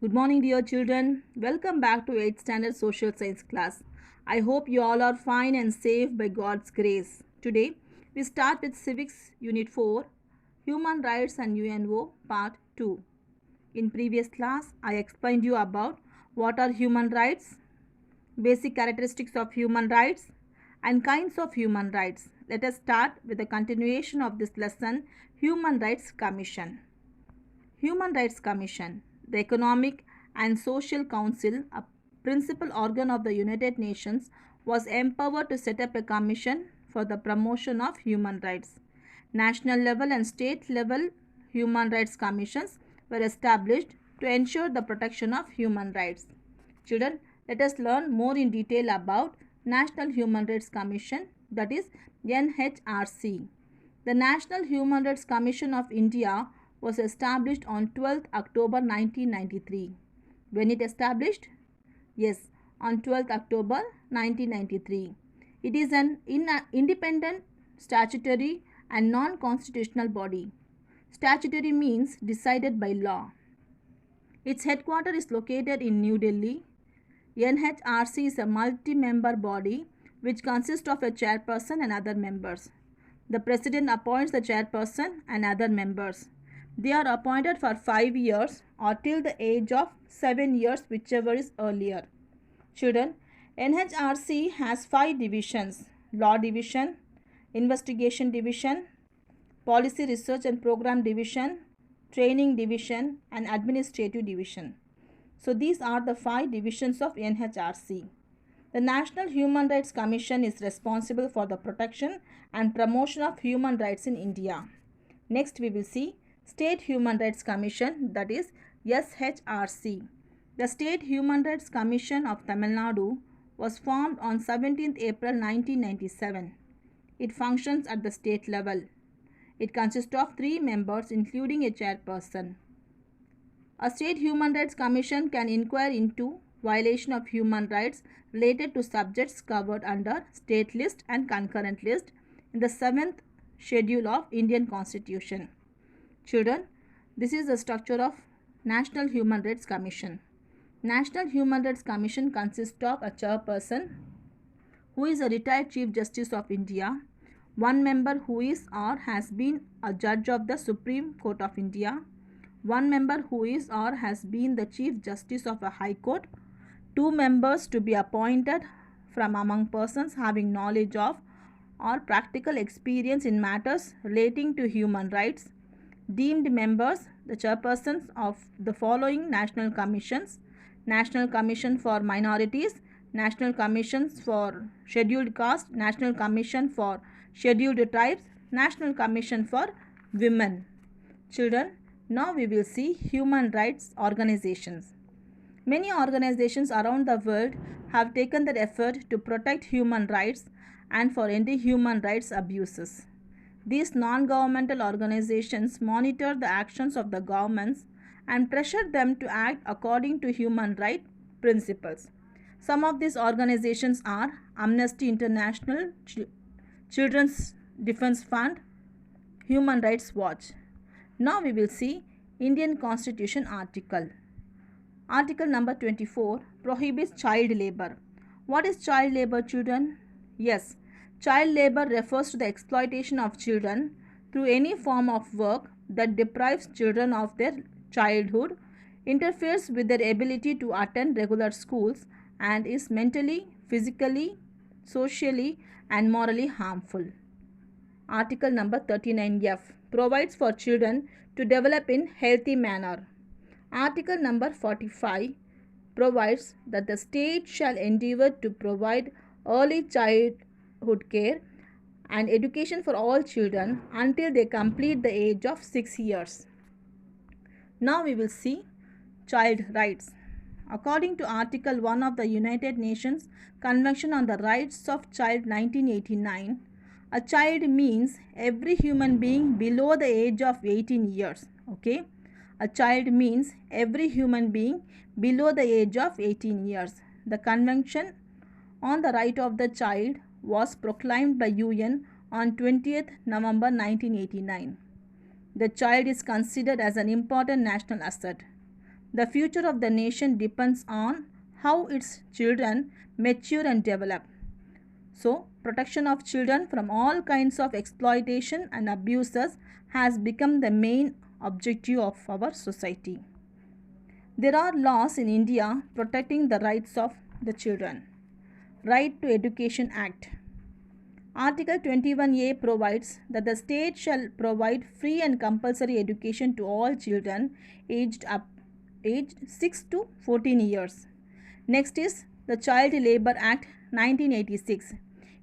Good morning, dear children. Welcome back to 8th Standard Social Science class. I hope you all are fine and safe by God's grace. Today, we start with Civics Unit 4, Human Rights and UNO Part 2. In previous class, I explained you about what are human rights, basic characteristics of human rights, and kinds of human rights. Let us start with the continuation of this lesson, Human Rights Commission. Human Rights Commission, the Economic and Social Council, a principal organ of the United Nations, was empowered to set up a commission for the promotion of human rights. National level and state level human rights commissions were established to ensure the protection of human rights. Children, let us learn more in detail about National Human Rights Commission, that is NHRC. The National Human Rights Commission of India was established on 12th October 1993. When it established? Yes, on 12th October 1993. It is an independent, statutory and non-constitutional body. Statutory means decided by law. Its headquarters is located in New Delhi. NHRC is a multi-member body which consists of a chairperson and other members. The president appoints the chairperson and other members. They are appointed for 5 years or till the age of 7 years, whichever is earlier. Children, NHRC has 5 divisions: Law Division, Investigation Division, Policy Research and Program Division, Training Division, and Administrative Division. So these are the 5 divisions of NHRC. The National Human Rights Commission is responsible for the protection and promotion of human rights in India. Next we will see State Human Rights Commission, that is SHRC. The State Human Rights Commission of Tamil Nadu was formed on 17th April 1997. It functions at the state level. It consists of 3 members including a chairperson. A State Human Rights Commission can inquire into violation of human rights related to subjects covered under State List and Concurrent List in the 7th Schedule of Indian Constitution. Children, this is the structure of National Human Rights Commission. National Human Rights Commission consists of a chairperson who is a retired Chief Justice of India, one member who is or has been a judge of the Supreme Court of India, one member who is or has been the Chief Justice of a High Court, 2 members to be appointed from among persons having knowledge of or practical experience in matters relating to human rights, deemed members, the chairpersons of the following national commissions: National Commission for Minorities, National Commissions for Scheduled Caste, National Commission for Scheduled Tribes, National Commission for Women. Children, now we will see human rights organizations. Many organizations around the world have taken the effort to protect human rights and for ending human rights abuses. These non-governmental organizations monitor the actions of the governments and pressure them to act according to human rights principles. Some of these organizations are Amnesty International, Children's Defense Fund, Human Rights Watch. Now we will see Indian Constitution article. Article number 24 prohibits child labor. What is child labor, children? Yes, child labor refers to the exploitation of children through any form of work that deprives children of their childhood, interferes with their ability to attend regular schools, and is mentally, physically, socially, and morally harmful. Article number 39F provides for children to develop in healthy manner. Article number 45 provides that the state shall endeavour to provide early childhood care and education for all children until they complete the age of 6 years. Now we will see child rights. According to Article 1 of the United Nations Convention on the Rights of Child 1989, a child means every human being below the age of 18 years. Okay? A child means every human being below the age of 18 years. The Convention on the Right of the Child was proclaimed by UN on 20th November 1989. The child is considered as an important national asset. The future of the nation depends on how its children mature and develop. So, protection of children from all kinds of exploitation and abuses has become the main objective of our society. There are laws in India protecting the rights of the children. Right to Education Act. Article 21A provides that the state shall provide free and compulsory education to all children aged 6 to 14 years. Next is the Child Labor Act 1986.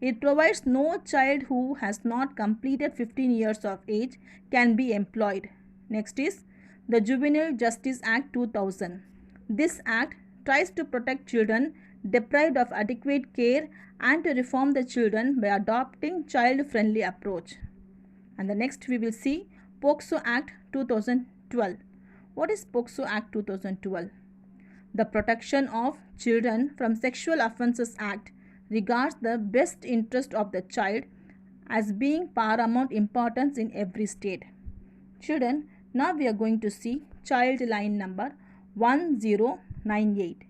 It provides no child who has not completed 15 years of age can be employed. Next is the Juvenile Justice Act 2000. This act tries to protect children deprived of adequate care and to reform the children by adopting child-friendly approach. And the next we will see POCSO Act 2012. What is POCSO Act 2012? The Protection of Children from Sexual Offences Act regards the best interest of the child as being paramount importance in every state. Children, now we are going to see child line number 1098.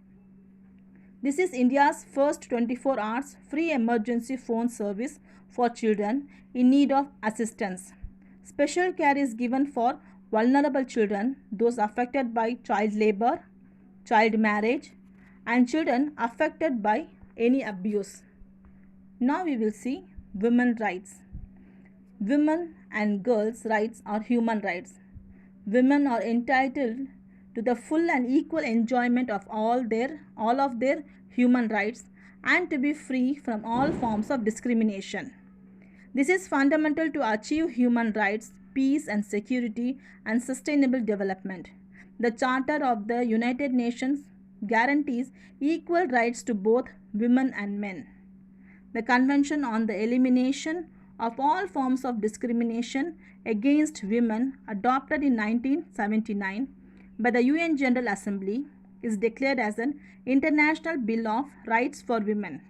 This is India's first 24 hours free emergency phone service for children in need of assistance. Special care is given for vulnerable children, those affected by child labor, child marriage, and children affected by any abuse. Now we will see women's rights. Women and girls' rights are human rights. Women are entitled to the full and equal enjoyment of all of their human rights and to be free from all forms of discrimination. This is fundamental to achieve human rights, peace and security and sustainable development. The Charter of the United Nations guarantees equal rights to both women and men. The Convention on the Elimination of All Forms of Discrimination against Women, adopted in 1979 by the UN General Assembly, is declared as an International Bill of Rights for Women.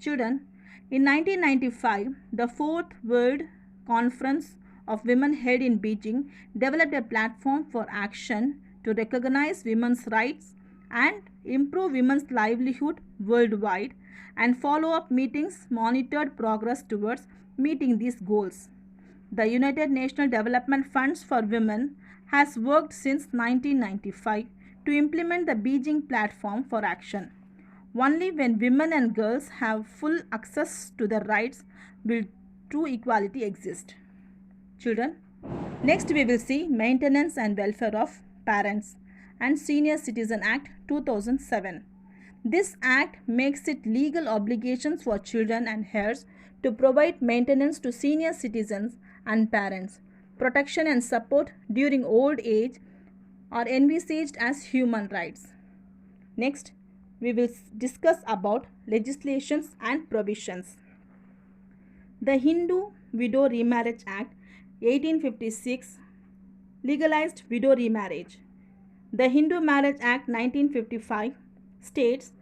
Children, in 1995, the Fourth World Conference of Women held in Beijing developed a platform for action to recognize women's rights and improve women's livelihood worldwide, and follow-up meetings monitored progress towards meeting these goals. The United Nations Development Funds for Women has worked since 1995 to implement the Beijing Platform for Action. Only when women and girls have full access to their rights will true equality exist. Children, next we will see Maintenance and Welfare of Parents and Senior Citizen Act 2007. This act makes it legal obligations for children and heirs to provide maintenance to senior citizens and parents. Protection and support during old age are envisaged as human rights. Next, we will discuss about legislations and provisions. The Hindu Widow Remarriage Act 1856 legalized widow remarriage. The Hindu Marriage Act 1955 states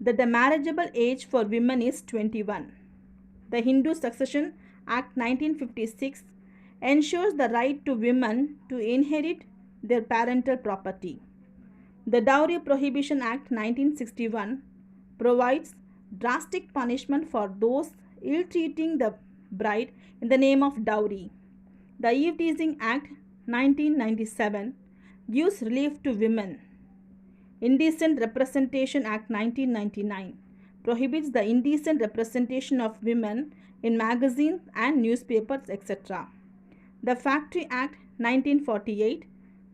that the marriageable age for women is 21. The Hindu Succession Act 1956 ensures the right to women to inherit their parental property. The Dowry Prohibition Act 1961 provides drastic punishment for those ill-treating the bride in the name of dowry. The Eve Teasing Act 1997 gives relief to women. Indecent Representation Act 1999 prohibits the indecent representation of women in magazines and newspapers, etc. The Factory Act 1948,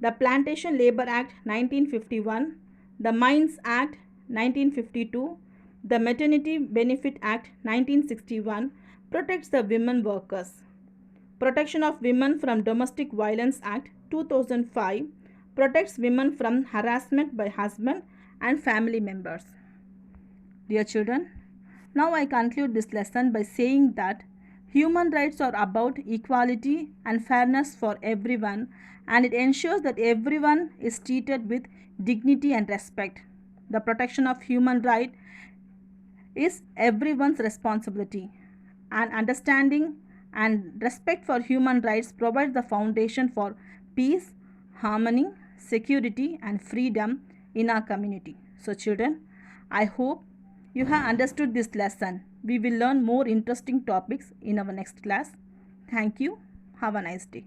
the Plantation Labor Act 1951, the Mines Act 1952, the Maternity Benefit Act 1961 protects the women workers. Protection of Women from Domestic Violence Act 2005 protects women from harassment by husband and family members. Dear children, now I conclude this lesson by saying that human rights are about equality and fairness for everyone, and it ensures that everyone is treated with dignity and respect. The protection of human rights is everyone's responsibility, and understanding and respect for human rights provides the foundation for peace, harmony, security, and freedom in our community. So, children, I hope you have understood this lesson. We will learn more interesting topics in our next class. Thank you. Have a nice day.